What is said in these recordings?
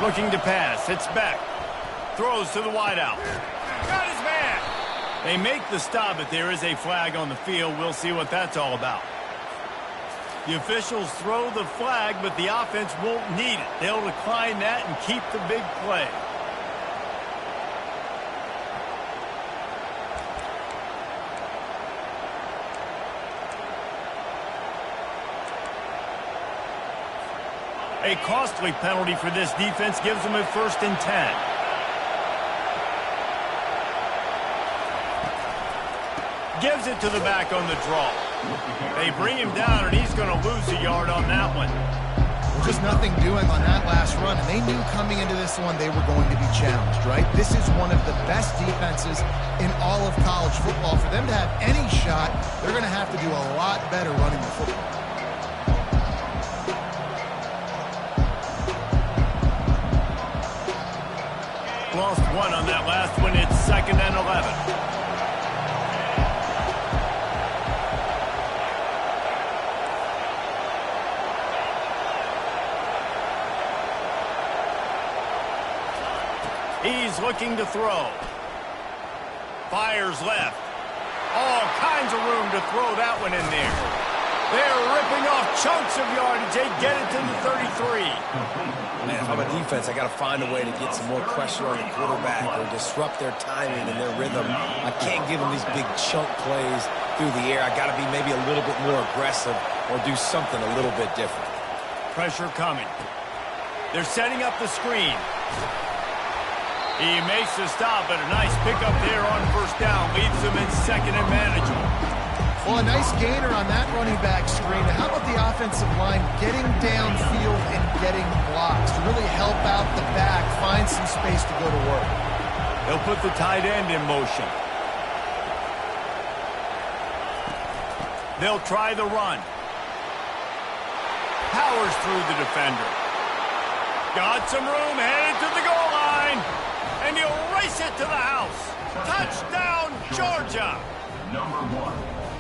Looking to pass. It's back. Throws to the wideout. Got his man. They make the stop, but there is a flag on the field. We'll see what that's all about. The officials throw the flag, but the offense won't need it. They'll decline that and keep the big play. A costly penalty for this defense gives them a 1st and 10. Gives it to the back on the draw. They bring him down, and he's going to lose a yard on that one. Just nothing doing on that last run, and they knew coming into this one they were going to be challenged, right? This is one of the best defenses in all of college football. For them to have any shot, they're going to have to do a lot better running the football. Lost one on that last one. It's 2nd and 11. He's looking to throw. Fires left. All kinds of room to throw that one in there. They're ripping off chunks of yardage. They get it to the 33. Man, if I'm a defense, I got to find a way to get some more pressure on the quarterback or disrupt their timing and their rhythm. I can't give them these big chunk plays through the air. I got to be maybe a little bit more aggressive or do something a little bit different. Pressure coming. They're setting up the screen. He makes the stop, but a nice pickup there on 1st down. Leaves them in 2nd and manageable. Well, a nice gainer on that running back screen. How about the offensive line getting downfield and getting blocks to really help out the back, find some space to go to work? They'll put the tight end in motion. They'll try the run. Powers through the defender. Got some room, headed to the goal line. And he'll race it to the house. Touchdown, Georgia. Number 1.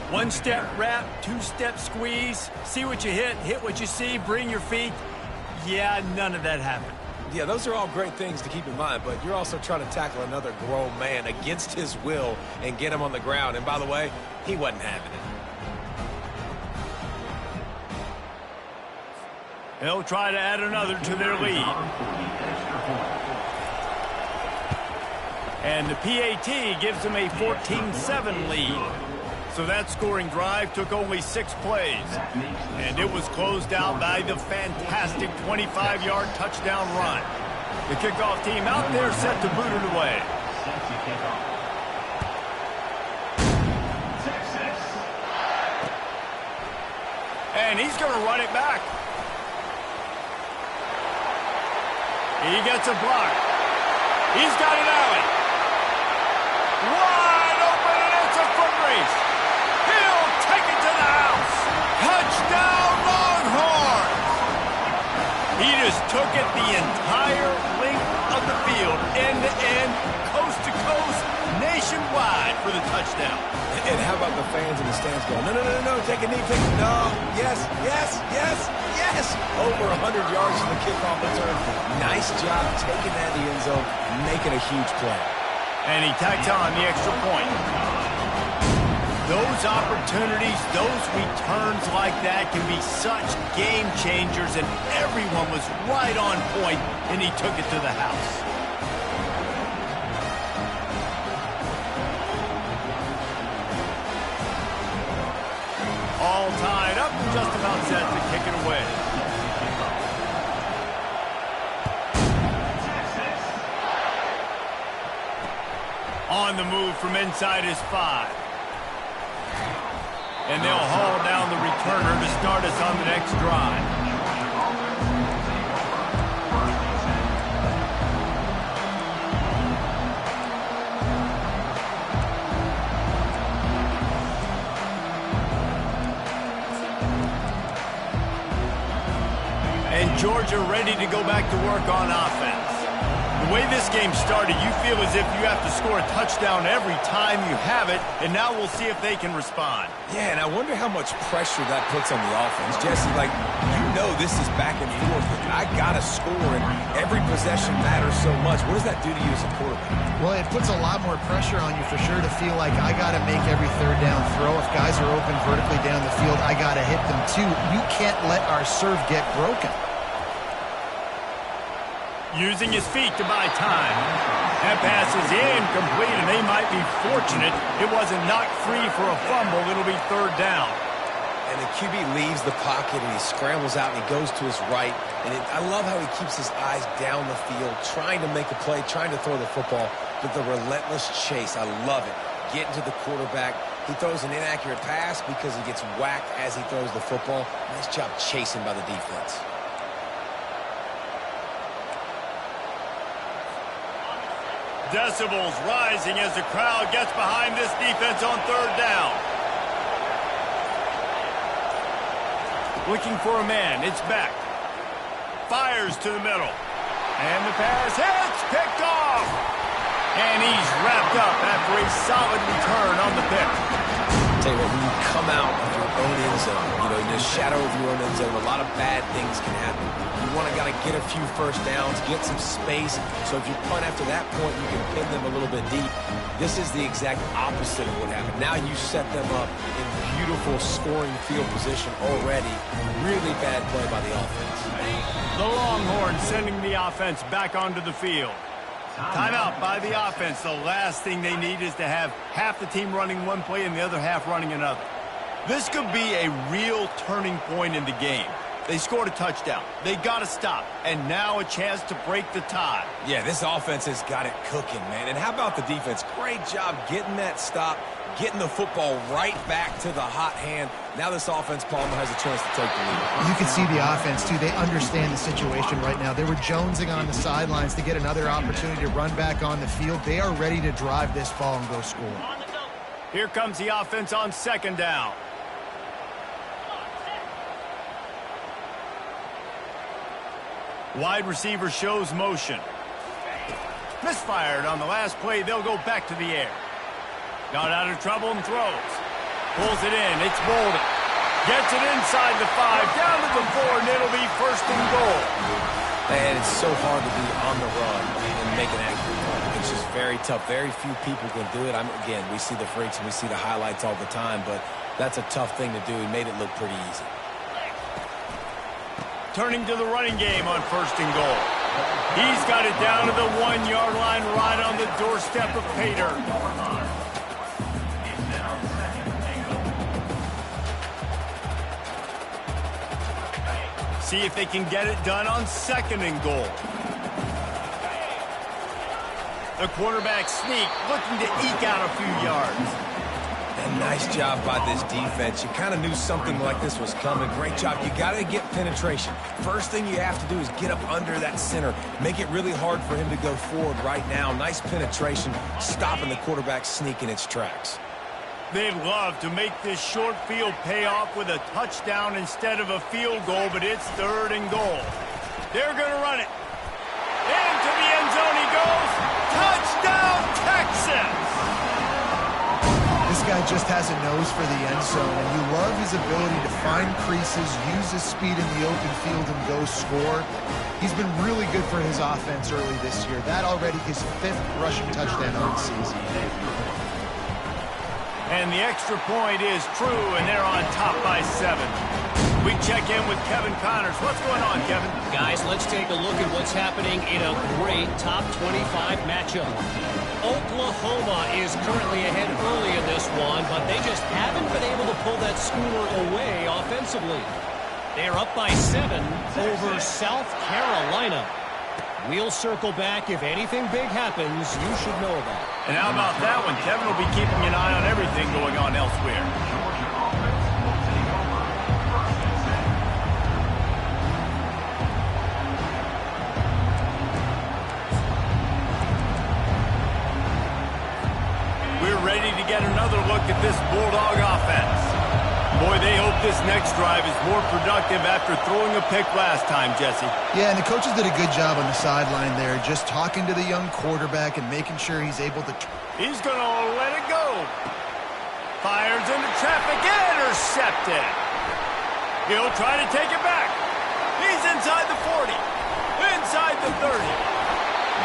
1-step wrap, 2-step squeeze. See what you hit what you see, bring your feet. Yeah, none of that happened. Yeah, those are all great things to keep in mind, but you're also trying to tackle another grown man against his will and get him on the ground. And by the way, he wasn't having it. They'll try to add another to their lead. And the PAT gives them a 14-7 lead. So that scoring drive took only 6 plays. And it was closed out by the fantastic 25-yard touchdown run. The kickoff team out there set to boot it away. And he's going to run it back. He gets a block. He's got an alley. Wide open, and it's a foot race. He'll take it to the house. Touchdown, Longhorns. He just took it the entire length of the field, end to end, coast to coast, nationwide for the touchdown. And how about the fans in the stands going, no, take a knee, no, yes. Over 100 yards from the kickoff return. Nice job taking that in the end zone, making a huge play. And he tacked on the extra point. Those opportunities, those returns like that can be such game changers, and everyone was right on point, and he took it to the house. All tied up, just about set to kick it away. On the move from inside his 5. And they'll haul down the returner to start us on the next drive. And Georgia ready to go back to work on offense. The way this game started, you feel as if you have to score a touchdown every time you have it, and now we'll see if they can respond. Yeah, and I wonder how much pressure that puts on the offense. Jesse, like, you know this is back and forth. I got to score, and every possession matters so much. What does that do to you as a quarterback? Well, it puts a lot more pressure on you for sure to feel like I got to make every third down throw. If guys are open vertically down the field, I got to hit them too. You can't let our serve get broken. Using his feet to buy time. That pass is incomplete, and they might be fortunate it wasn't knocked free for a fumble. It'll be third down. And the QB leaves the pocket, and he scrambles out, and he goes to his right. And I love how he keeps his eyes down the field, trying to make a play, trying to throw the football, but the relentless chase, I love it. Getting to the quarterback. He throws an inaccurate pass because he gets whacked as he throws the football. Nice job chasing by the defense. Decibels rising as the crowd gets behind this defense on third down. Looking for a man. It's Beck. Fires to the middle. And the pass hits. Picked off. And he's wrapped up after a solid return on the pick. Tell you what, when you come out of your own end zone, you know, in the shadow of your own end zone, a lot of bad things can happen. You want to get a few first downs, get some space. So if you punt after that point, you can pin them a little bit deep. This is the exact opposite of what happened. Now you set them up in beautiful scoring field position already. Really bad play by the offense. The Longhorns sending the offense back onto the field. Timeout by the offense. The last thing they need is to have half the team running one play and the other half running another. This could be a real turning point in the game. They scored a touchdown. They got to stop. And now a chance to break the tie. Yeah, this offense has got it cooking, man. And how about the defense? Great job getting that stop, getting the football right back to the hot hand. Now this offense, Palmer, has a chance to take the lead. You can see the offense, too. They understand the situation right now. They were jonesing on the sidelines to get another opportunity to run back on the field. They are ready to drive this ball and go score. Here comes the offense on second down. Wide receiver shows motion. Misfired on the last play. They'll go back to the air. Got out of trouble and throws. Pulls it in. It's Bolden. Gets it inside the 5. Down to the 4, and it'll be first and goal. And it's so hard to be on the run and make an accurate play. It's just very tough. Very few people can do it. Again, we see the freaks and we see the highlights all the time, but that's a tough thing to do. He made it look pretty easy. Turning to the running game on first and goal. He's got it down to the 1-yard line right on the doorstep of Pater. See if they can get it done on second and goal. The quarterback sneak, looking to eke out a few yards. And nice job by this defense. You kind of knew something like this was coming. Great job. You got to get penetration. First thing you have to do is get up under that center. Make it really hard for him to go forward right now. Nice penetration, stopping the quarterback sneak in its tracks. They'd love to make this short field pay off with a touchdown instead of a field goal, but it's third and goal. They're going to run it. Into the end zone he goes. Touchdown, Texas! This guy just has a nose for the end zone, and you love his ability to find creases, use his speed in the open field, and go score. He's been really good for his offense early this year. That already his 5th rushing touchdown of the season. And the extra point is true, and they're on top by 7. We check in with Kevin Connors. What's going on, Kevin? Guys, let's take a look at what's happening in a great top 25 matchup. Oklahoma is currently ahead early in this one, but they just haven't been able to pull that schooner away offensively. They are up by 7 over South Carolina. We'll circle back. If anything big happens, you should know about it. And how about that one? Kevin will be keeping an eye on everything going on elsewhere. We're ready to get another look at this Bulldog offense. Boy, they hope this next drive is more productive after throwing a pick last time, Jesse. Yeah, and the coaches did a good job on the sideline there, just talking to the young quarterback and making sure he's able to... He's going to let it go. Fires into traffic, intercepted. He'll try to take it back. He's inside the 40, inside the 30.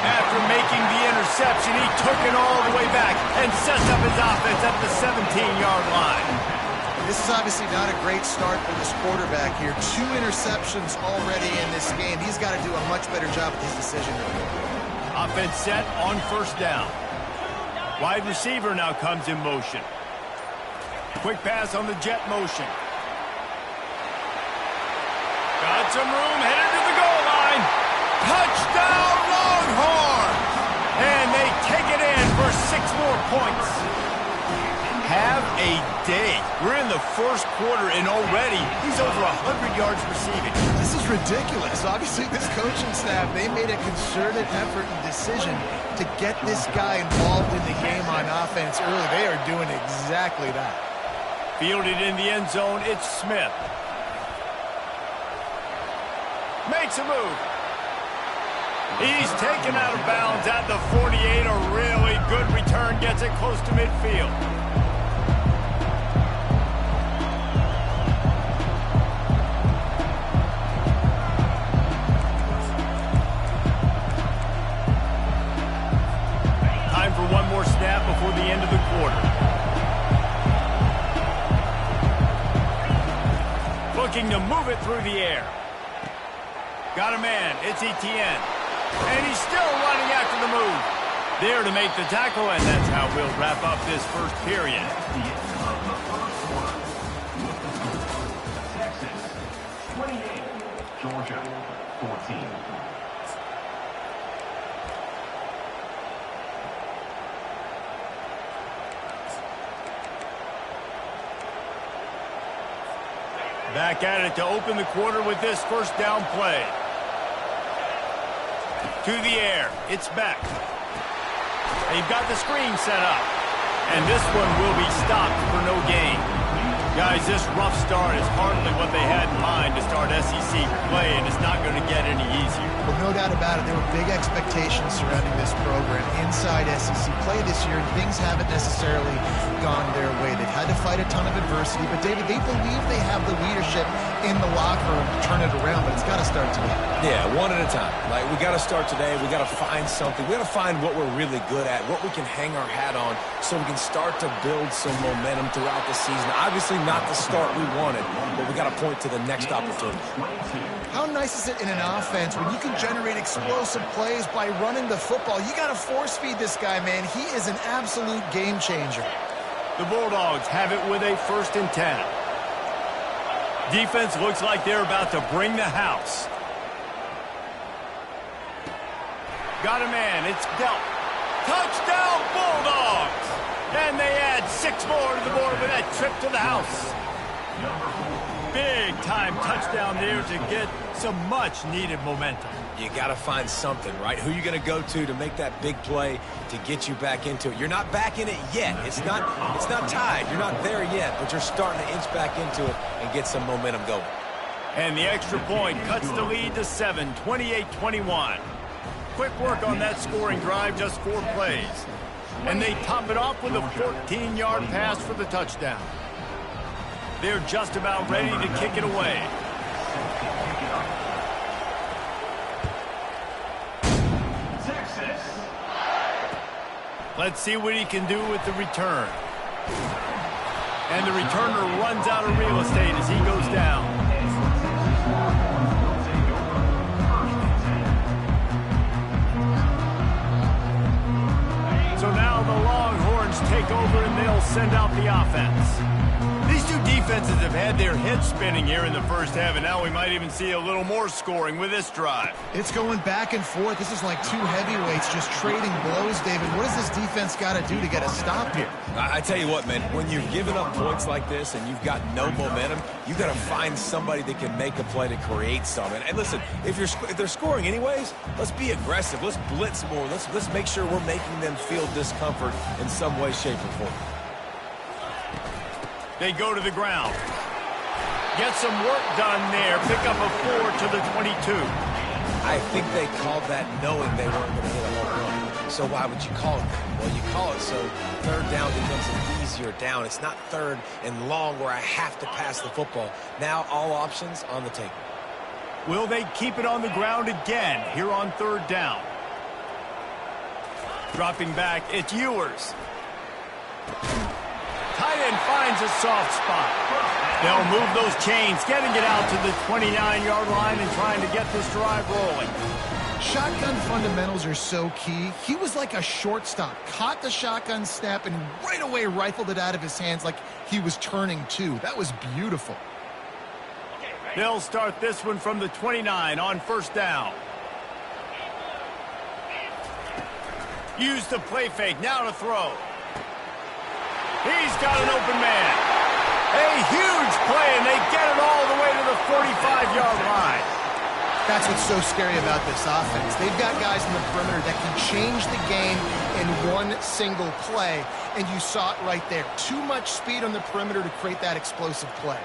After making the interception, he took it all the way back and sets up his offense at the 17-yard line. This is obviously not a great start for this quarterback here. 2 interceptions already in this game. He's got to do a much better job with his decision making. Offense set on first down. Wide receiver now comes in motion. Quick pass on the jet motion. Got some room, headed to the goal line. Touchdown, Longhorns! And they take it in for 6 more points. Have a day. We're in the first quarter, and already he's over 100 yards receiving. This is ridiculous. Obviously, this coaching staff, they made a concerted effort and decision to get this guy involved in the game on offense early. They are doing exactly that. Fielded in the end zone, it's Smith. Makes a move. He's taken out of bounds at the 48. A really good return, gets it close to midfield. Time for one more snap before the end of the quarter. Looking to move it through the air. Got a man, it's Etienne. And he's still running after the move. There to make the tackle, and that's how we'll wrap up this first period. Texas, 28. Georgia, 14. Back at it to open the quarter with this first down play. To the air, it's back. They've got the screen set up. And this one will be stopped for no gain. Guys, this rough start is hardly what they had in mind to start SEC play, and it's not going to get any easier. Well, no doubt about it, there were big expectations surrounding this program inside SEC play this year, and things haven't necessarily gone their way. They've had to fight a ton of adversity, but David, they believe they have the leadership in the locker room to turn it around, but it's got to start today. Yeah, one at a time. Like, we got to start today. We got to find something. We got to find what we're really good at, what we can hang our hat on, so we can start to build some momentum throughout the season. Obviously, not the start we wanted, but we got to point to the next opportunity. How nice is it in an offense when you can generate explosive plays by running the football? You got to force feed this guy, man. He is an absolute game changer. The Bulldogs have it with a 1st and 10. Defense looks like they're about to bring the house. Got a man, it's dealt. Touchdown, Bulldogs! And they add 6 more to the board with that trip to the house. Big-time touchdown there to get some much-needed momentum. You got to find something, right? Who you going to go to make that big play to get you back into it? You're not back in it yet. It's not tied. You're not there yet, but you're starting to inch back into it and get some momentum going. And the extra point cuts the lead to 7, 28-21. Quick work on that scoring drive, just 4 plays. And they top it off with a 14-yard pass for the touchdown. They're just about ready to kick it away. Texas. Let's see what he can do with the return. And the returner runs out of real estate as he goes down. So now the Longhorns take over and they'll send out the offense. These two defenses have had their heads spinning here in the first half, and now we might even see a little more scoring with this drive. It's going back and forth. This is like 2 heavyweights just trading blows, David. What does this defense got to do to get a stop here? I tell you what, man, when you've given up points like this and you've got no momentum, you got to find somebody that can make a play to create some. And listen, if they're scoring anyways, let's be aggressive. Let's blitz more. Let's make sure we're making them feel discomfort in some way, shape, or form. They go to the ground. Get some work done there. Pick up a 4 to the 22. I think they called that knowing they weren't going to hit a home run. So why would you call it that? Well, you call it so third down becomes an easier down. It's not third and long where I have to pass the football. Now all options on the table. Will they keep it on the ground again here on third down? Dropping back, it's Ewers. Tight end finds a soft spot. They'll move those chains, getting it out to the 29-yard line and trying to get this drive rolling. Shotgun fundamentals are so key. He was like a shortstop, caught the shotgun snap and right away rifled it out of his hands like he was turning two. That was beautiful. They'll start this one from the 29 on first down. Use the play fake, now to throw. He's got an open man. A huge play, and they get it all the way to the 45-yard line. That's what's so scary about this offense. They've got guys in the perimeter that can change the game in one single play, and you saw it right there. Too much speed on the perimeter to create that explosive play.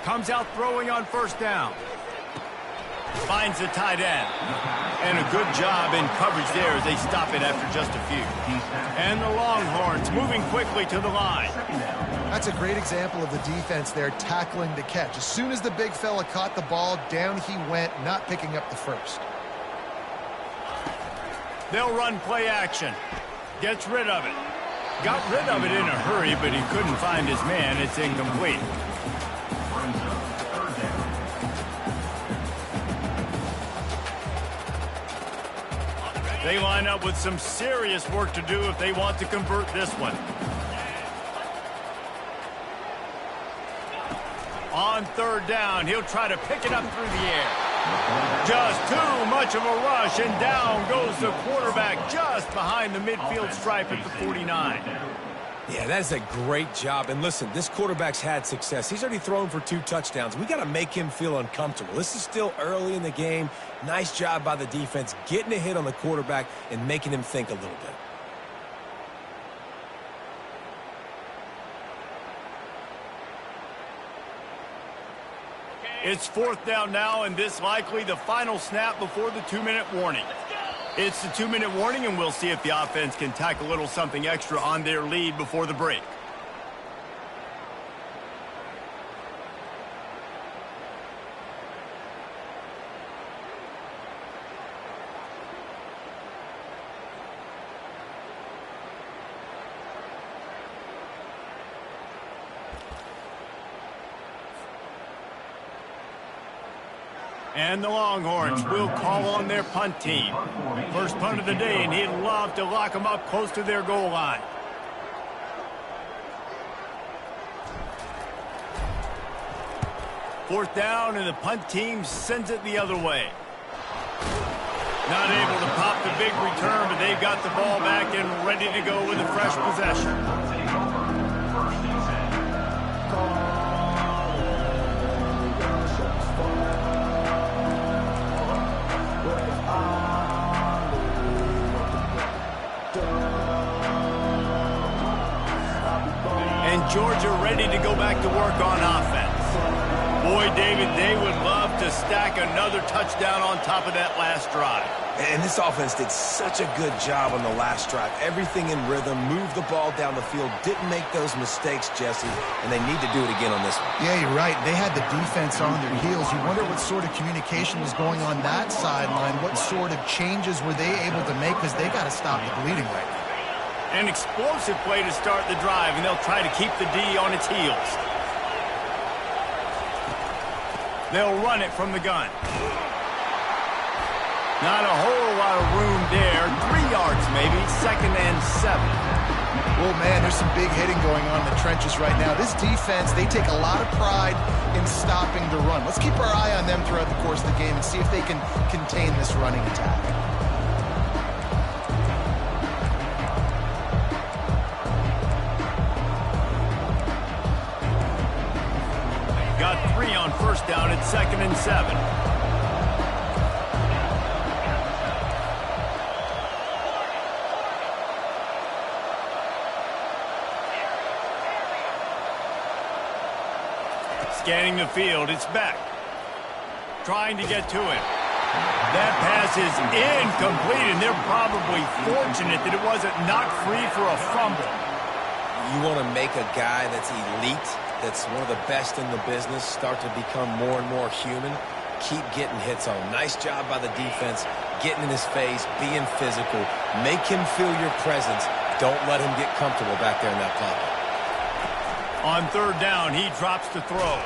Comes out throwing on first down. Finds the tight end. And a good job in coverage there as they stop it after just a few. And the Longhorns moving quickly to the line. That's a great example of the defense there tackling the catch. As soon as the big fella caught the ball, down he went, not picking up the first. They'll run play action. Gets rid of it. Got rid of it in a hurry, but he couldn't find his man. It's incomplete. They line up with some serious work to do if they want to convert this one. On third down, he'll try to pick it up through the air. Just too much of a rush, and down goes the quarterback just behind the midfield stripe at the 49. Yeah, that is a great job. And listen, this quarterback's had success. He's already thrown for 2 touchdowns. We got to make him feel uncomfortable. This is still early in the game. Nice job by the defense, getting a hit on the quarterback and making him think a little bit. It's fourth down now, and this likely the final snap before the 2-minute warning. It's the 2-minute warning, and we'll see if the offense can tack a little something extra on their lead before the break. And the Longhorns will call on their punt team. First punt of the day, and he'd love to lock them up close to their goal line. Fourth down, and the punt team sends it the other way. Not able to pop the big return, but they've got the ball back and ready to go with a fresh possession. Georgia ready to go back to work on offense. Boy, David, they would love to stack another touchdown on top of that last drive. And this offense did such a good job on the last drive. Everything in rhythm, moved the ball down the field, didn't make those mistakes, Jesse, and they need to do it again on this one. Yeah, you're right. They had the defense on their heels. You wonder what sort of communication was going on that sideline. What sort of changes were they able to make, because they got to stop the bleeding right now. An explosive play to start the drive, and they'll try to keep the D on its heels. They'll run it from the gun. Not a whole lot of room there. 3 yards maybe, 2nd and 7. Well, man, there's some big hitting going on in the trenches right now. This defense, they take a lot of pride in stopping the run. Let's keep our eye on them throughout the course of the game and see if they can contain this running attack. Got 3 on first down at 2nd and 7. Scanning the field, it's Beck. Trying to get to it. That pass is incomplete, and they're probably fortunate that it wasn't knocked free for a fumble. You want to make a guy that's elite, that's one of the best in the business, start to become more and more human. Keep getting hits on him. Nice job by the defense, getting in his face, being physical. Make him feel your presence. Don't let him get comfortable back there in that pocket. On third down, he drops to throw.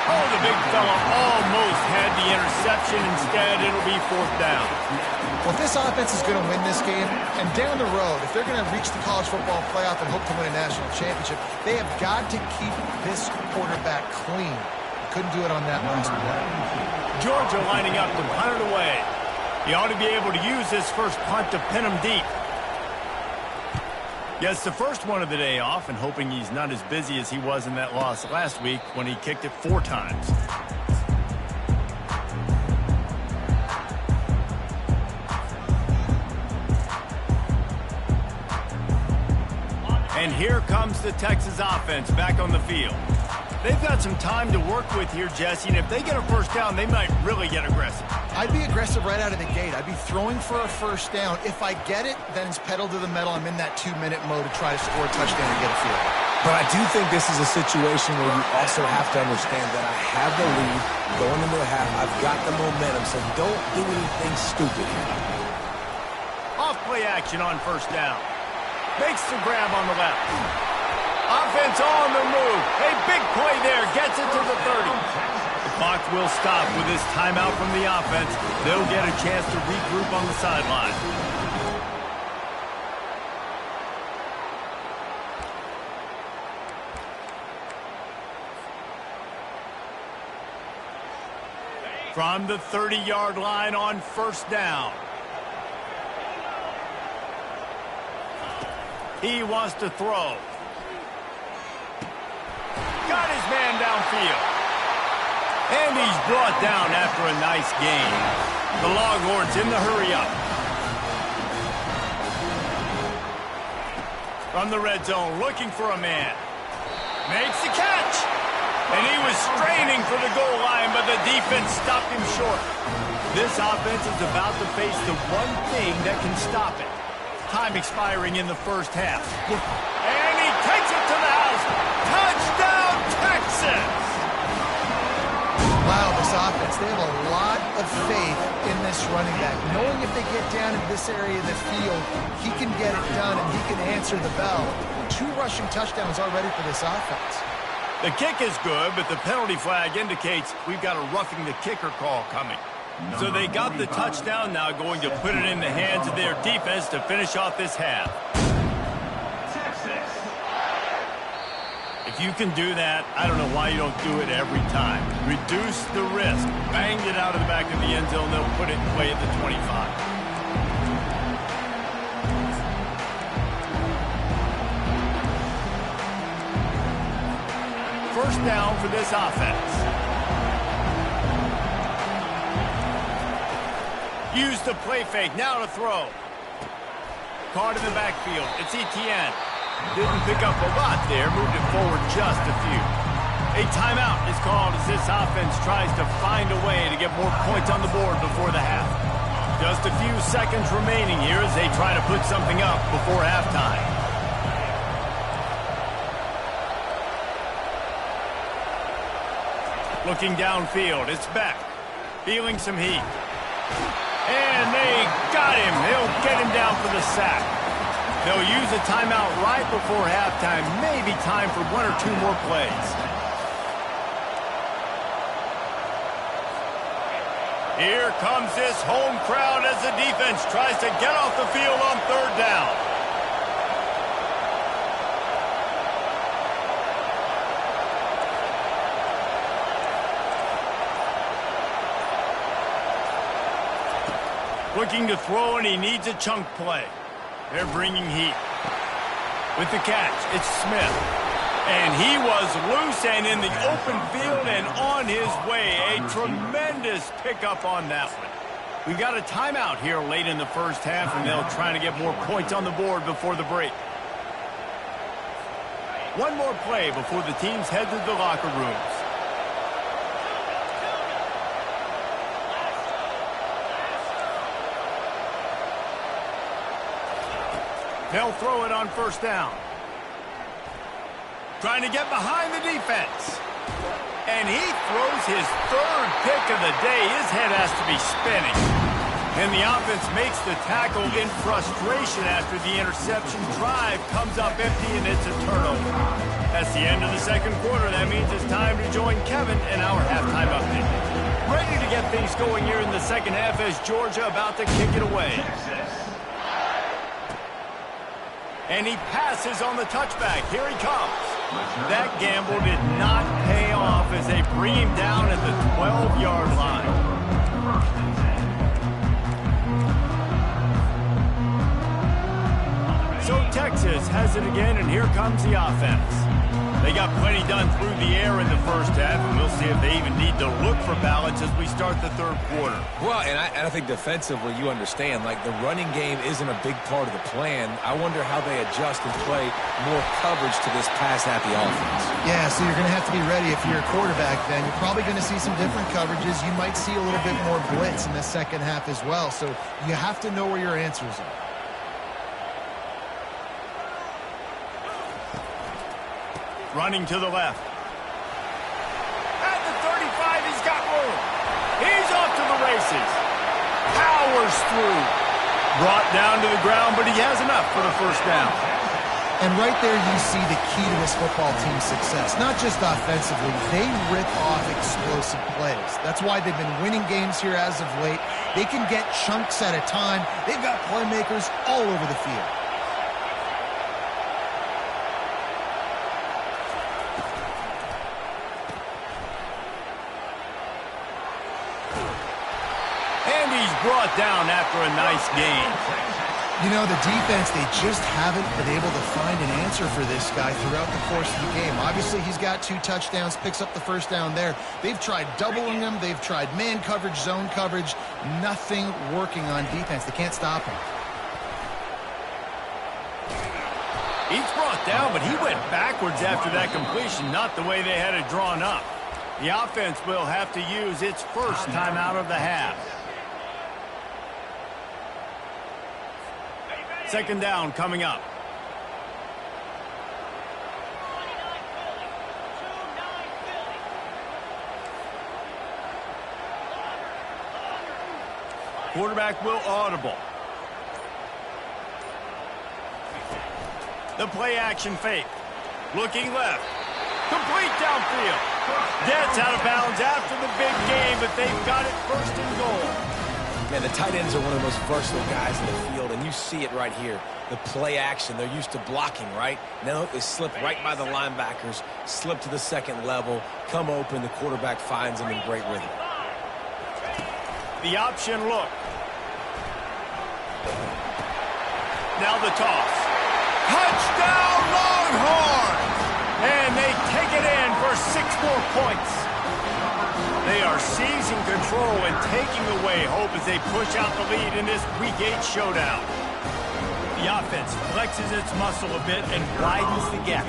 Oh, the big fella almost had the interception. Instead, it'll be fourth down. Well, if this offense is going to win this game, and down the road, if they're going to reach the college football playoff and hope to win a national championship, they have got to keep this quarterback clean. Couldn't do it on that last play. Georgia lining up to punt it away. He ought to be able to use this first punt to pin him deep. Gets the first one of the day off and hoping he's not as busy as he was in that loss last week when he kicked it 4 times. And here comes the Texas offense back on the field. They've got some time to work with here, Jesse, and if they get a first down, they might really get aggressive. I'd be aggressive right out of the gate. I'd be throwing for a first down. If I get it, then it's pedal to the metal. I'm in that 2-minute mode to try to score a touchdown and get a field. But I do think this is a situation where you also have to understand that I have the lead going into the half. I've got the momentum, so don't do anything stupid here. Off play action on first down. Makes the grab on the left. Offense on the move. A big play there. Gets it to the 30. The clock will stop with this timeout from the offense. They'll get a chance to regroup on the sideline. From the 30-yard line on first down. He wants to throw. Got his man downfield. And he's brought down after a nice gain. The Longhorns in the hurry-up. From the red zone, looking for a man. Makes the catch. And he was straining for the goal line, but the defense stopped him short. This offense is about to face the one thing that can stop it. Time expiring in the first half. And he takes it to the house. Touchdown, Texas! Wow, this offense, they have a lot of faith in this running back. Knowing if they get down into this area of the field, he can get it done and he can answer the bell. 2 rushing touchdowns already for this offense. The kick is good, but the penalty flag indicates we've got a roughing the kicker call coming. So they got the touchdown, now going to put it in the hands of their defense to finish off this half. If you can do that, I don't know why you don't do it every time. Reduce the risk. Banged it out of the back of the end zone. They'll put it in play at the 25. First down for this offense. Use the play fake. Now to throw. Caught in the backfield. It's Etienne. Didn't pick up a lot there. Moved it forward just a few. A timeout is called as this offense tries to find a way to get more points on the board before the half. Just a few seconds remaining here as they try to put something up before halftime. Looking downfield, it's Beck. Feeling some heat. And they got him. They'll get him down for the sack. They'll use a timeout right before halftime. Maybe time for 1 or 2 more plays. Here comes this home crowd as the defense tries to get off the field on third down. Looking to throw, and he needs a chunk play. They're bringing heat. With the catch, it's Smith. And he was loose and in the open field and on his way. A tremendous pickup on that one. We got a timeout here late in the first half, and they'll try to get more points on the board before the break. One more play before the teams head to the locker rooms. They'll throw it on first down. Trying to get behind the defense. And he throws his third pick of the day. His head has to be spinning. And the offense makes the tackle in frustration after the interception. Drive comes up empty, and it's a turnover. That's the end of the second quarter. That means it's time to join Kevin in our halftime update. Ready to get things going here in the second half as Georgia about to kick it away. And he passes on the touchback. Here he comes. That gamble did not pay off as they bring him down at the 12-yard line. So Texas has it again, and here comes the offense. They got plenty done through the air in the first half, and we'll see if they even need to look for balance as we start the third quarter. Well, and I think defensively, you understand, like the running game isn't a big part of the plan. I wonder how they adjust and play more coverage to this pass-happy offense. Yeah, so you're going to have to be ready if you're a quarterback then. You're probably going to see some different coverages. You might see a little bit more blitz in the second half as well, so you have to know where your answers are. Running to the left. At the 35, he's got room. He's off to the races. Powers through. Brought down to the ground, but he has enough for the first down. And right there you see the key to this football team's success. Not just offensively, they rip off explosive plays. That's why they've been winning games here as of late. They can get chunks at a time. They've got playmakers all over the field. Brought down after a nice game. You know, the defense, they just haven't been able to find an answer for this guy throughout the course of the game. Obviously, he's got 2 touchdowns, picks up the first down there. They've tried doubling him. They've tried man coverage, zone coverage. Nothing working on defense. They can't stop him. He's brought down, but he went backwards after that completion, not the way they had it drawn up. The offense will have to use its first time out of the half. Second down coming up. Quarterback will audible. The play action fake. Looking left. Complete downfield. Gets out of bounds after the big game, but they've got it first and goal. Man, the tight ends are one of the most versatile guys in the field, and you see it right here. The play action, they're used to blocking, right? Now they slip right by the linebackers, slip to the second level, come open, the quarterback finds them in great rhythm. The option look. Now the toss. Touchdown Longhorns! And they take it in for 6 more points. They are seizing control and taking away hope as they push out the lead in this Week 8 showdown. The offense flexes its muscle a bit and widens the gap.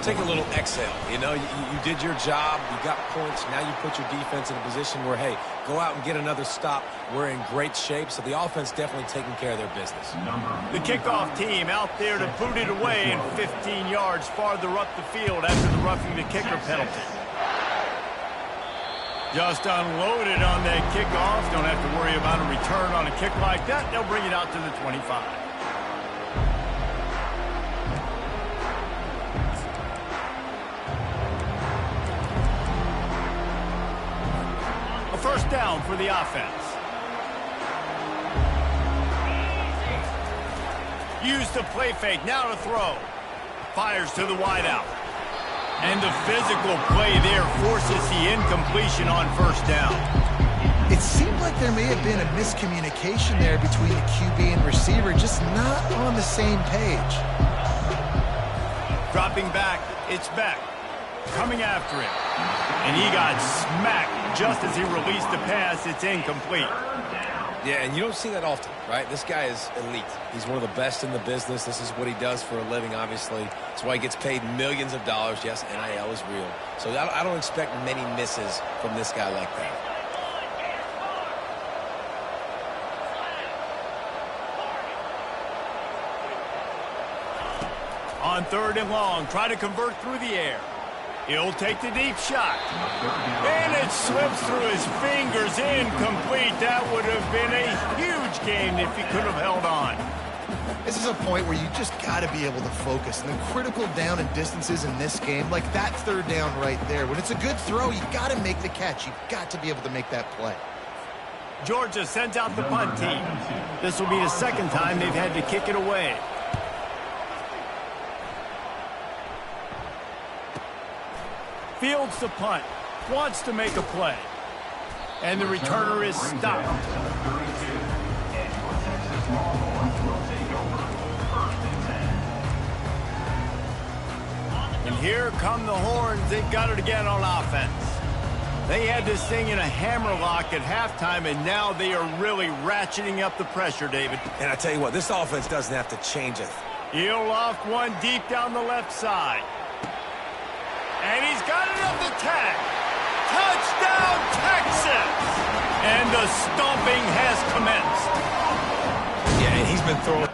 Take a little exhale. You know, you did your job. You got points. Now you put your defense in a position where, hey, go out and get another stop. We're in great shape, so the offense definitely taking care of their business. The kickoff team out there to boot it away and 15 yards farther up the field after the roughing the kicker penalty. Just unloaded on that kickoff. Don't have to worry about a return on a kick like that. They'll bring it out to the 25. A first down for the offense. Use the play fake. Now to throw. Fires to the wideout. And the physical play there forces the incompletion on first down. It seemed like there may have been a miscommunication there between the QB and receiver, just not on the same page. Dropping back, it's Beck. Coming after him. And he got smacked just as he released the pass. It's incomplete. Yeah, and you don't see that often, right? This guy is elite. He's one of the best in the business. This is what he does for a living, obviously. That's why he gets paid millions of dollars. Yes, NIL is real. So I don't expect many misses from this guy like that. On 3rd and long, try to convert through the air. He'll take the deep shot. And it slips through his fingers, incomplete. That would have been a huge gain if he could have held on. This is a point where you just got to be able to focus. And the critical down and distances in this game, like that 3rd down right there, when it's a good throw, you got to make the catch. You've got to be able to make that play. Georgia sends out the punt team. This will be the 2nd time they've had to kick it away. Fields the punt, wants to make a play. And the returner is stopped. And here come the horns. They got it again on offense. They had this thing in a hammerlock at halftime, and now they are really ratcheting up the pressure, David. And I tell you what, this offense doesn't have to change it. He'll loft one deep down the left side. And he's got it up the tag. Touchdown, Texas! And the stomping has commenced. Yeah, and he's been throwing.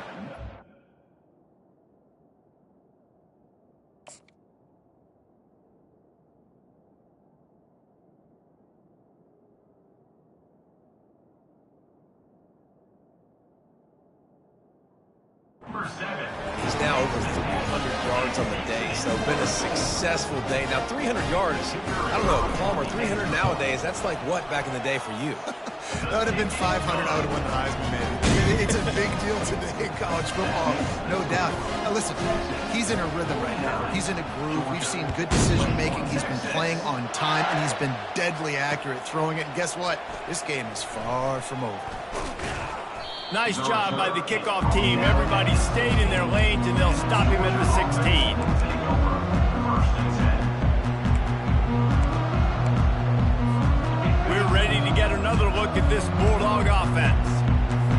Number 7. He's now over 300 yards on the day, so been a successful day. Now, 300 yards, I don't know, Palmer, 300 nowadays, that's like what back in the day for you? That would have been 500. I would have won the Heisman, maybe. It's a big deal today in college football, no doubt. Now, listen, he's in a rhythm right now. He's in a groove. We've seen good decision-making. He's been playing on time, and he's been deadly accurate throwing it. And guess what? This game is far from over. Nice job by the kickoff team. Everybody stayed in their lanes, and they'll stop him at the 16. We're ready to get another look at this Bulldog offense.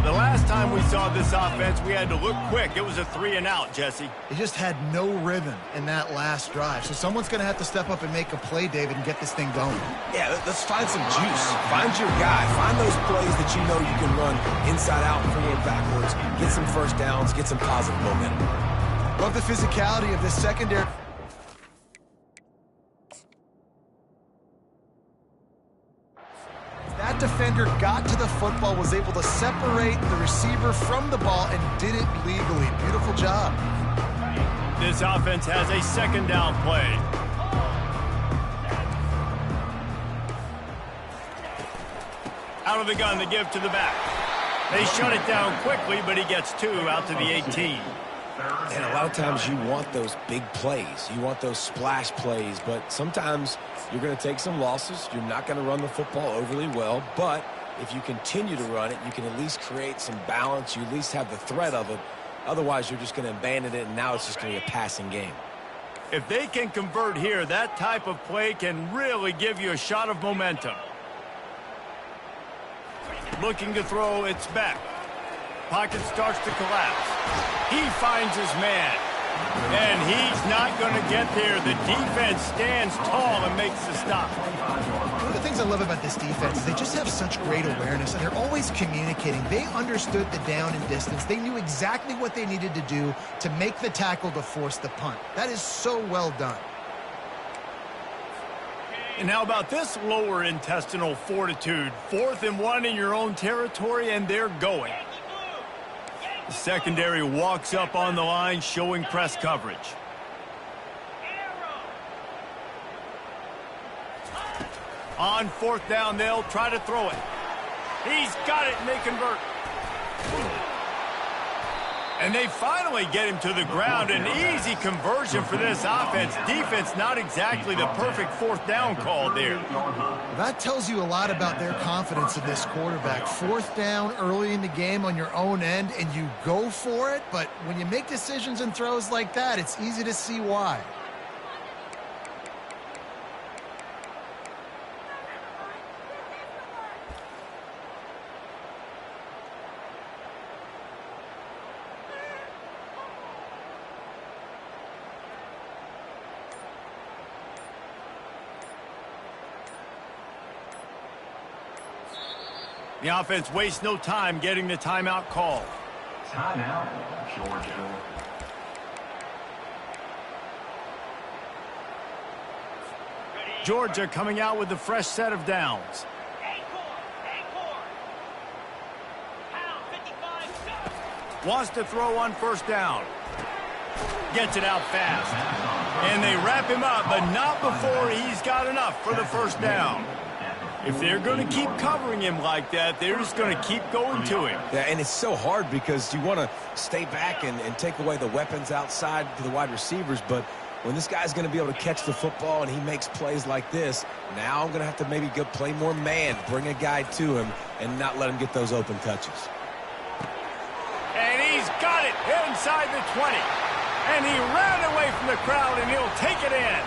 The last time we saw this offense, we had to look quick. It was a 3-and-out, Jesse. They just had no rhythm in that last drive. So someone's going to have to step up and make a play, David, and get this thing going. Yeah, let's find some juice. Find your guy. Find those plays that you know you can run inside out, forward, backwards. Get some first downs. Get some positive momentum. Love the physicality of this secondary. That defender got to the football, was able to separate the receiver from the ball, and did it legally. Beautiful job. This offense has a 2nd down play. Out of the gun, the give to the back. They shut it down quickly, but he gets 2 out to the 18. And a lot of times you want those big plays. You want those splash plays, but sometimes you're going to take some losses. You're not going to run the football overly well, but if you continue to run it, you can at least create some balance. You at least have the threat of it. Otherwise, you're just going to abandon it, and now it's just going to be a passing game. If they can convert here, that type of play can really give you a shot of momentum. Looking to throw, it's back. Pocket starts to collapse. He finds his man. And he's not going to get there. The defense stands tall and makes the stop. One of the things I love about this defense is they just have such great awareness, and they're always communicating. They understood the down and distance. They knew exactly what they needed to do to make the tackle to force the punt. That is so well done. And how about this lower intestinal fortitude? 4th and 1 in your own territory, and they're going. The secondary walks up on the line, showing press coverage. On 4th down, they'll try to throw it. He's got it, and they convert. And they finally get him to the ground. An easy conversion for this offense. Defense not exactly the perfect 4th down call there. That tells you a lot about their confidence in this quarterback. 4th down early in the game on your own end, and you go for it. But when you make decisions and throws like that, it's easy to see why. The offense wastes no time getting the timeout called. Timeout, Georgia. Georgia coming out with a fresh set of downs. Wants to throw on first down. Gets it out fast. And they wrap him up, but not before he's got enough for the first down. If they're going to keep covering him like that, they're just going to keep going to him. Yeah, and it's so hard because you want to stay back and take away the weapons outside to the wide receivers, but when this guy's going to be able to catch the football and he makes plays like this, now I'm going to have to maybe go play more man, bring a guy to him, and not let him get those open touches. And he's got it inside the 20. And he ran away from the crowd, and he'll take it in.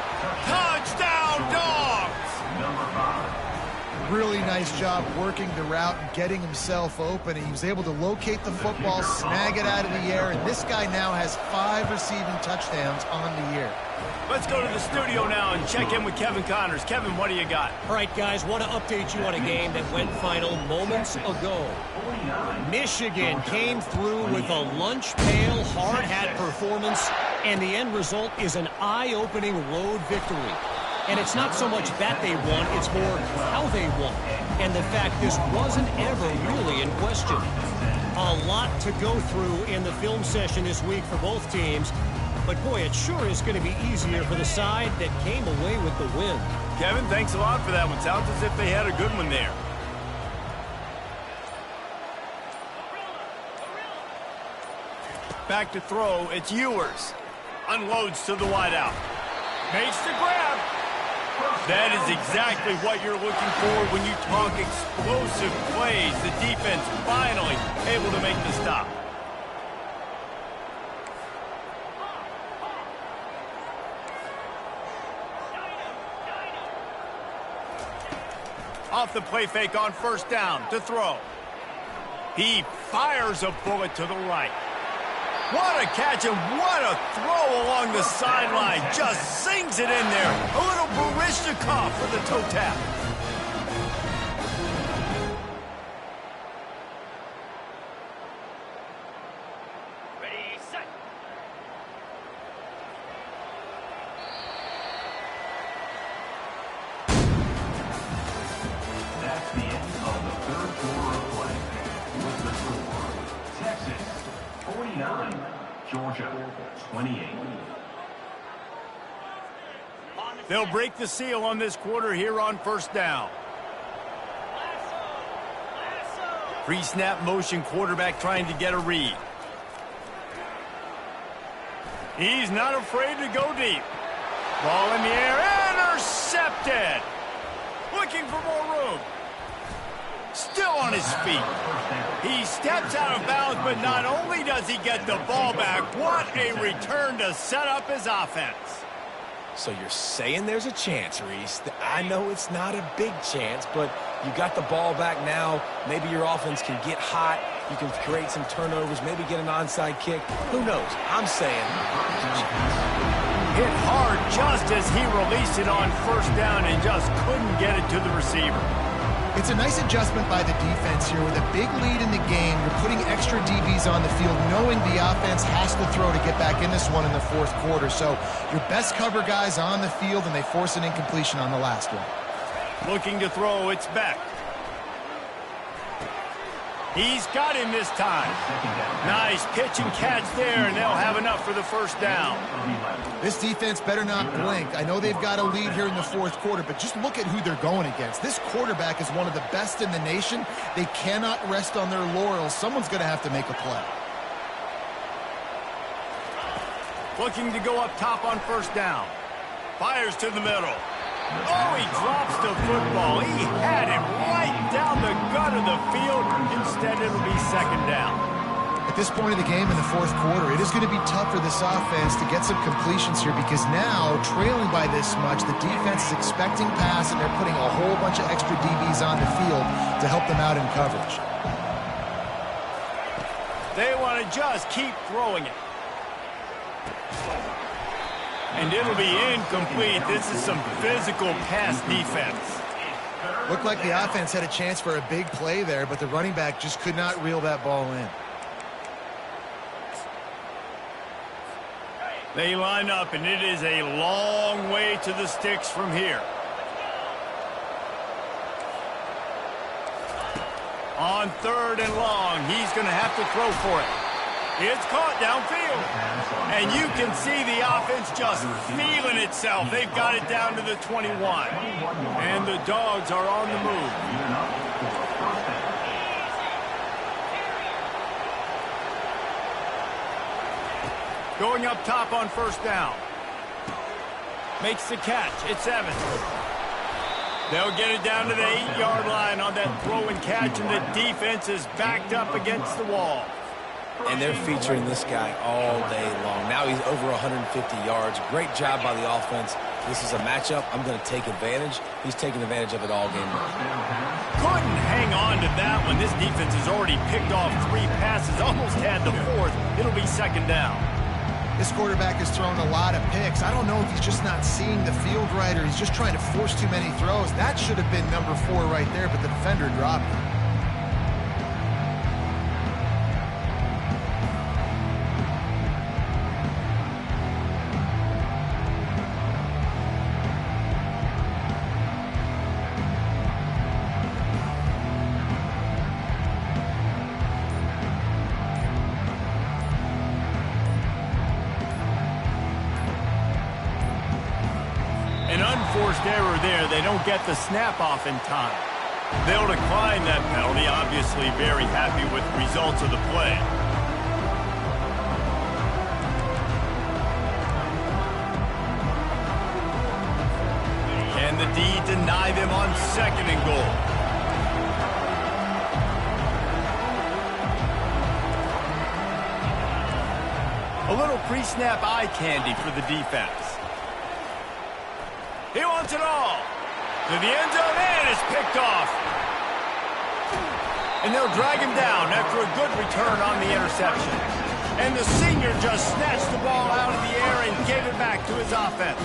Touchdown, Dogs! Number 5. Really nice job working the route and getting himself open. He was able to locate the football, snag it out of the air, and this guy now has 5 receiving touchdowns on the year. Let's go to the studio now and check in with Kevin Connors. Kevin, what do you got? All right, guys, want to update you on a game that went final moments ago. Michigan came through with a lunch pail, hard-hat performance, and the end result is an eye-opening road victory. And it's not so much that they won, it's more how they won. And the fact this wasn't ever really in question. A lot to go through in the film session this week for both teams. But boy, it sure is going to be easier for the side that came away with the win. Kevin, thanks a lot for that one. Sounds as if they had a good one there. Back to throw, it's Ewers. Unloads to the wideout. Makes the grab. That is exactly what you're looking for when you talk explosive plays. The defense finally able to make the stop. Off the play fake on first down to throw. He fires a bullet to the right. What a catch and what a throw along the sideline. Just sings it in there. A little Baryshnikov for the toe tap. Ready, set. That's the end of the third quarter of play. With the score, Texas 49, Georgia 28. They'll break the seal on this quarter here on first down. Pre-snap motion, quarterback trying to get a read. He's not afraid to go deep. Ball in the air, intercepted. Looking for more room. Still on his feet. He steps out of bounds, but not only does he get the ball back, what a return to set up his offense. So you're saying there's a chance, Reese. I know it's not a big chance, but you got the ball back now. Maybe your offense can get hot. You can create some turnovers, maybe get an onside kick. Who knows? I'm saying hit hard just as he released it on first down and just couldn't get it to the receiver. It's a nice adjustment by the defense here. With a big lead in the game, you're putting extra DBs on the field, knowing the offense has to throw to get back in this one in the fourth quarter. So your best cover guys on the field, and they force an incompletion on the last one. Looking to throw, it's Beck. He's got him this time. Nice pitch and catch there, and they'll have enough for the first down. This defense better not blink. I know they've got a lead here in the fourth quarter, but just look at who they're going against. This quarterback is one of the best in the nation. They cannot rest on their laurels. Someone's going to have to make a play. Looking to go up top on first down. Fires to the middle. Oh, he drops the football. He had it right down the gut of the field. Instead, it'll be second down. At this point of the game in the fourth quarter, it is going to be tough for this offense to get some completions here, because now, trailing by this much, the defense is expecting pass, and they're putting a whole bunch of extra DBs on the field to help them out in coverage. They want to just keep throwing it. And it'll be incomplete. This is some physical pass defense. Looked like the offense had a chance for a big play there, but the running back just could not reel that ball in. They line up, and it is a long way to the sticks from here. On 3rd and long, he's going to have to throw for it. It's caught downfield. And you can see the offense just feeling itself. They've got it down to the 21. And the Dogs are on the move. Going up top on 1st down. Makes the catch. It's Evans. They'll get it down to the 8-yard line on that throw and catch, and the defense is backed up against the wall. And they're featuring this guy all day long. Now he's over 150 yards. Great job by the offense. This is a matchup. I'm going to take advantage. He's taking advantage of it all game long. Couldn't hang on to that one. This defense has already picked off 3 passes, almost had the 4th. It'll be 2nd down. This quarterback has thrown a lot of picks. I don't know if he's just not seeing the field right or he's just trying to force too many throws. That should have been number 4 right there, but the defender dropped it. An unforced error there. They don't get the snap off in time. They'll decline that penalty. Obviously very happy with the results of the play. Can the D deny them on 2nd and goal? A little pre-snap eye candy for the defense. He wants it all. To the end zone, and it's picked off. And they'll drag him down after a good return on the interception. And the senior just snatched the ball out of the air and gave it back to his offense.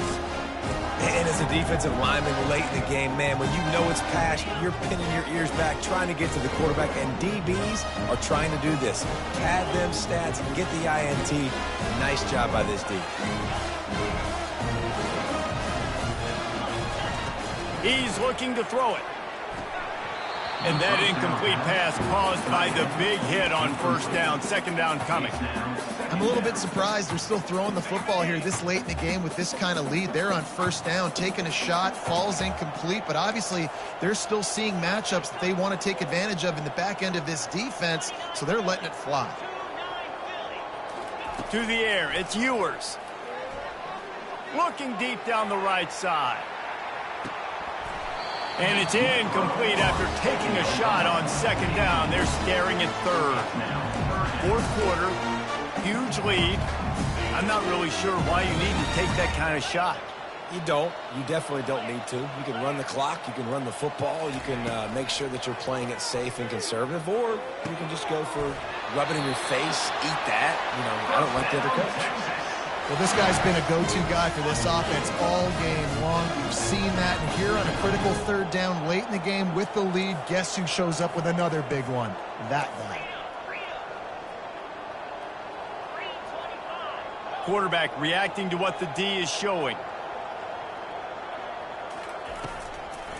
And as a defensive lineman late in the game, man, when you know it's passed, you're pinning your ears back, trying to get to the quarterback, and DBs are trying to do this. Pad them stats, get the INT. Nice job by this D. He's looking to throw it. And that incomplete pass caused by the big hit on 1st down, 2nd down coming. I'm a little bit surprised they're still throwing the football here this late in the game with this kind of lead. They're on 1st down, taking a shot, falls incomplete, but obviously they're still seeing matchups that they want to take advantage of in the back end of this defense, so they're letting it fly. To the air, it's Ewers. Looking deep down the right side. And it's incomplete after taking a shot on 2nd down. They're staring at 3rd. 4th quarter, huge lead. I'm not really sure why you need to take that kind of shot. You don't. You definitely don't need to. You can run the clock. You can run the football. You can make sure that you're playing it safe and conservative, or you can just go for rub it in your face, eat that. You know, I don't like the other coach. Well, this guy's been a go-to guy for this offense all game long. We've seen that, and here on a critical 3rd down late in the game with the lead, guess who shows up with another big one? That guy. Quarterback reacting to what the D is showing.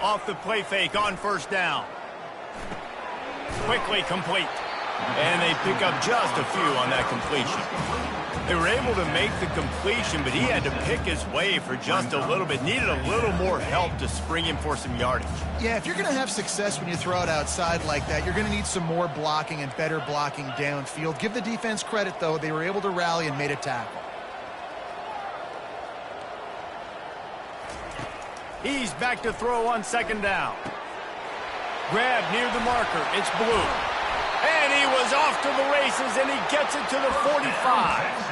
Off the play fake on 1st down. Quickly complete. And they pick up just a few on that completion. They were able to make the completion, but he had to pick his way for just a little bit. Needed a little more help to spring him for some yardage. Yeah, if you're going to have success when you throw it outside like that, you're going to need some more blocking and better blocking downfield. Give the defense credit, though. They were able to rally and made a tackle. He's back to throw on 2nd down. Grab near the marker. It's Blue. And he was off to the races, and he gets it to the 45.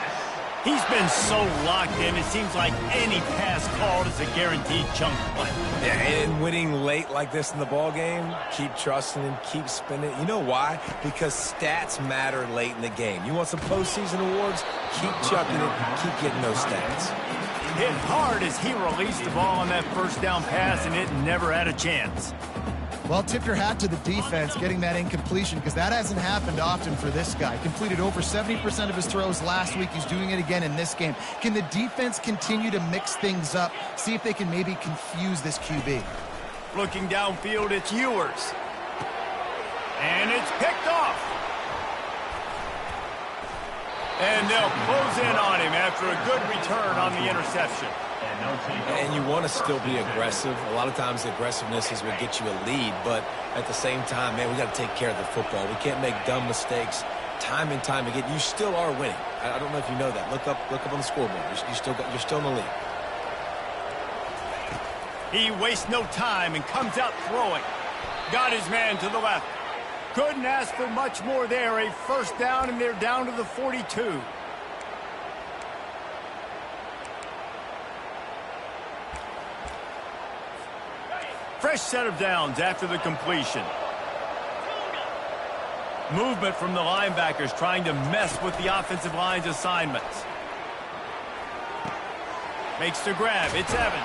He's been so locked in, it seems like any pass called is a guaranteed chunk play. Yeah, and winning late like this in the ball game, keep trusting him, keep spinning. You know why? Because stats matter late in the game. You want some postseason awards? Keep chucking it, keep getting those stats. Hit hard as he released the ball on that 1st down pass, and it never had a chance. Well, tip your hat to the defense getting that incompletion because that hasn't happened often for this guy. Completed over 70% of his throws last week. He's doing it again in this game. Can the defense continue to mix things up? See if they can maybe confuse this QB. Looking downfield, it's Ewers. And it's picked off. And they'll close in on him after a good return on the interception. And you want to still be aggressive. A lot of times aggressiveness is what gets you a lead, but at the same time, man, we got to take care of the football. We can't make dumb mistakes time and time again. You still are winning. I don't know if you know that. Look up on the scoreboard. You're still in the lead. He wastes no time and comes out throwing. Got his man to the left. Couldn't ask for much more there. A first down, and they're down to the 42. Fresh set of downs after the completion. Movement from the linebackers trying to mess with the offensive line's assignments. Makes the grab. It's Evans.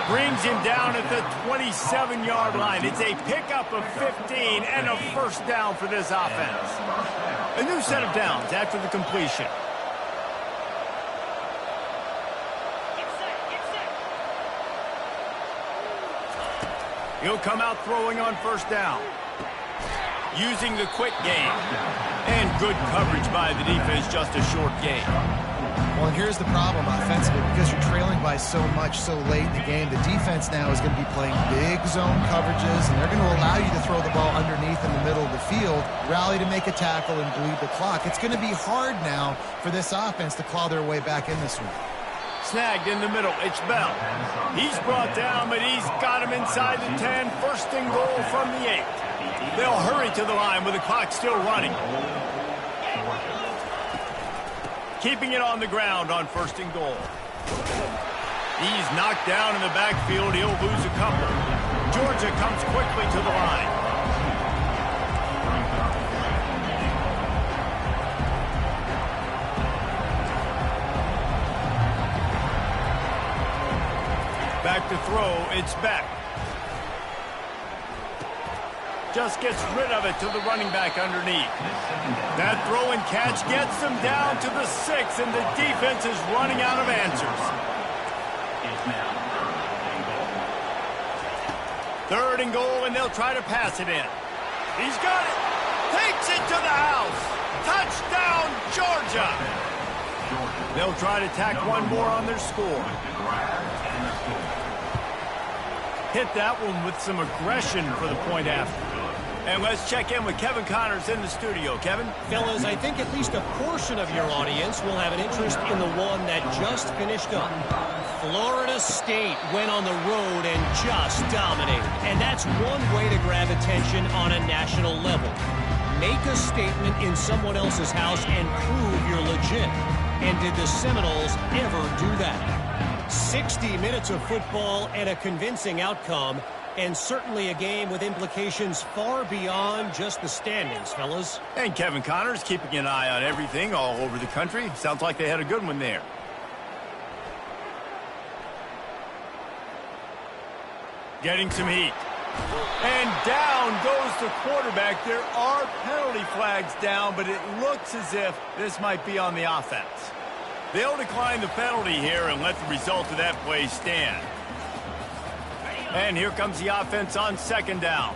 Brings him down at the 27-yard line. It's a pickup of 15 and a first down for this offense. A new set of downs after the completion. He'll come out throwing on first down. Using the quick game. And good coverage by the defense, just a short gain. Well, and here's the problem offensively. Because you're trailing by so much so late in the game, the defense now is going to be playing big zone coverages, and they're going to allow you to throw the ball underneath in the middle of the field, rally to make a tackle, and bleed the clock. It's going to be hard now for this offense to claw their way back in this one. Snagged in the middle. It's Bell. He's brought down, but he's got him inside the 10. First and goal from the 8. They'll hurry to the line with the clock still running. Keeping it on the ground on first and goal. He's knocked down in the backfield. He'll lose a couple. Georgia comes quickly to the line. Back to throw, it's Beck. Just gets rid of it to the running back underneath. That throw and catch gets them down to the 6, and the defense is running out of answers. Third and goal, and they'll try to pass it in. He's got it. Takes it to the house. Touchdown, Georgia. They'll try to tack one more on their score. Hit that one with some aggression for the point after. And let's check in with Kevin Connors in the studio. Kevin? Fellas, I think at least a portion of your audience will have an interest in the one that just finished up. Florida State went on the road and just dominated. And that's one way to grab attention on a national level. Make a statement in someone else's house and prove you're legit. And did the Seminoles ever do that? 60 minutes of football and a convincing outcome, and certainly a game with implications far beyond just the standings, fellas. And Kevin Connors keeping an eye on everything all over the country. Sounds like they had a good one there. Getting some heat. And down goes the quarterback. There are penalty flags down, but it looks as if this might be on the offense. They'll decline the penalty here and let the result of that play stand. And here comes the offense on second down.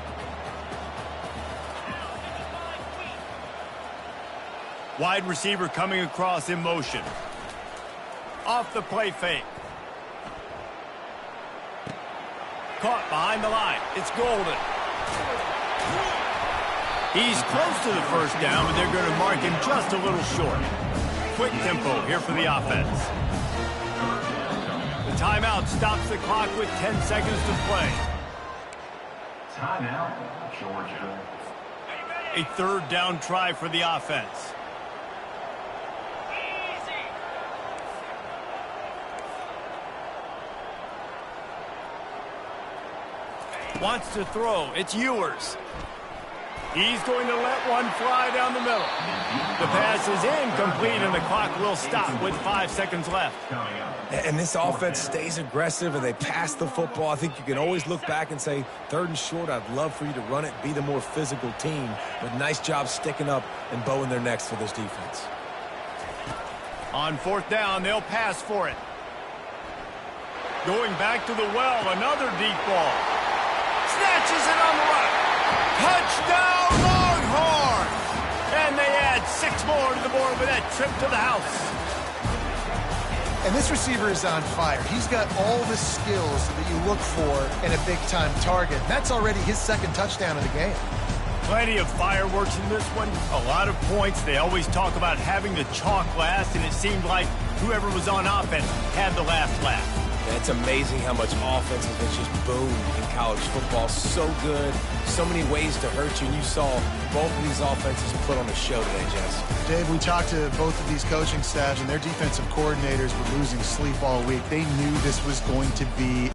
Wide receiver coming across in motion. Off the play fake. Caught behind the line. It's Golden. He's close to the first down, but they're going to mark him just a little short. Quick tempo here for the offense. The timeout stops the clock with 10 seconds to play. Timeout, Georgia. A third down try for the offense. Wants to throw. It's Ewers. He's going to let one fly down the middle. The pass is incomplete, and the clock will stop with 5 seconds left. And this offense stays aggressive, and they pass the football. I think you can always look back and say, 3rd and short, I'd love for you to run it, be the more physical team. But nice job sticking up and bowing their necks for this defense. On 4th down, they'll pass for it. Going back to the well, another deep ball. Snatches it on the right. Touchdown, Longhorns! And they add 6 more to the board with that trip to the house. And this receiver is on fire. He's got all the skills that you look for in a big-time target. That's already his 2nd touchdown of the game. Plenty of fireworks in this one. A lot of points. They always talk about having the chalk last, and it seemed like whoever was on offense had the last laugh. It's amazing how much offense has just boomed in college football. So good, so many ways to hurt you. And you saw both of these offenses put on a show today, Jess. Dave, we talked to both of these coaching staffs, and their defensive coordinators were losing sleep all week. They knew this was going to be